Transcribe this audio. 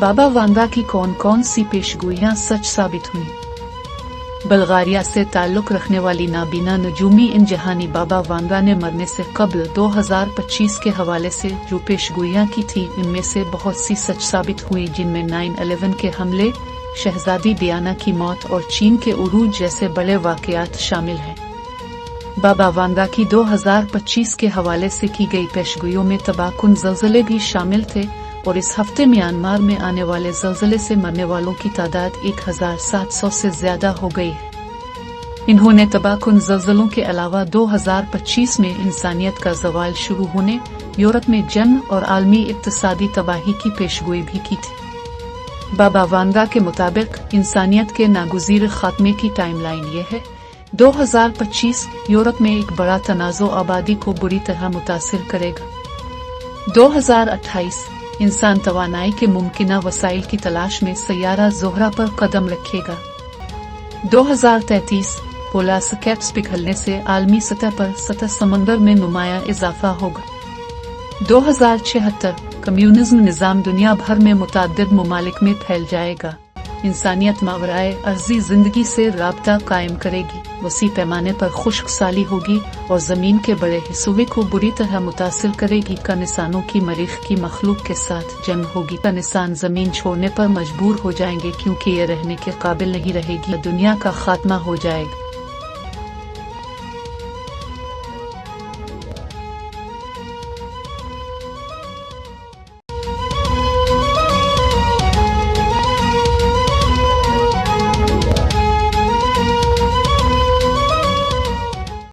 बाबा वांगा की कौन कौन सी पेशगोइयां सच साबित हुई? बल्गारिया से ताल्लुक रखने वाली नाबीना नजूमी इन जहानी बाबा वांगा ने मरने से कबल 2025 के हवाले से जो पेशगोइयां की थी, इनमें से बहुत सी सच साबित हुई, जिनमें 9/11 के हमले, शहजादी डियाना की मौत और चीन के उरूज जैसे बड़े वाकयात शामिल हैं। बाबा वांगा की 2025 के हवाले से की गई पेशगोइयों में तबाहकुन ज़लज़ले भी शामिल थे और इस हफ्ते म्यांमार में आने वाले ज़लज़ले से मरने वालों की तादाद 1700 से ज्यादा हो गई है। इन्होंने तबाहकुन ज़लज़लों के अलावा 2025 में इंसानियत का ज़वाल शुरू होने, यूरोप में जंग और आलमी इक्तिसादी तबाही की पेशगोई भी की थी। बाबा वांगा के मुताबिक इंसानियत के नागुज़ीर खात्मे की टाइमलाइन ये है: 2025 यूरोप में एक बड़ा तनाज़ो आबादी को बुरी तरह मुतासिर करेगा। 2028 इंसान तवानाई के मुमकिना वसाइल की तलाश में सैयारा ज़ोहरा पर कदम रखेगा। 2033 पोलार कैप्स पिघलने से आलमी सतह पर सतह समंदर में नुमाया इजाफा होगा। 2076 कम्युनिज्म निज़ाम दुनिया भर में मुताद्दिद ममालिक में फैल जाएगा। इंसानियत मावराए अर्जी जिंदगी से राब्ता कायम करेगी, वसी पैमाने पर खुश्क साली होगी और जमीन के बड़े हिस्सों को बुरी तरह मुतासिर करेगी। का निशानों की मरीख की मखलूक के साथ जंग होगी। का निशान जमीन छोड़ने पर मजबूर हो जाएंगे क्योंकि ये रहने के काबिल नहीं रहेगी। दुनिया का खात्मा हो जाएगा।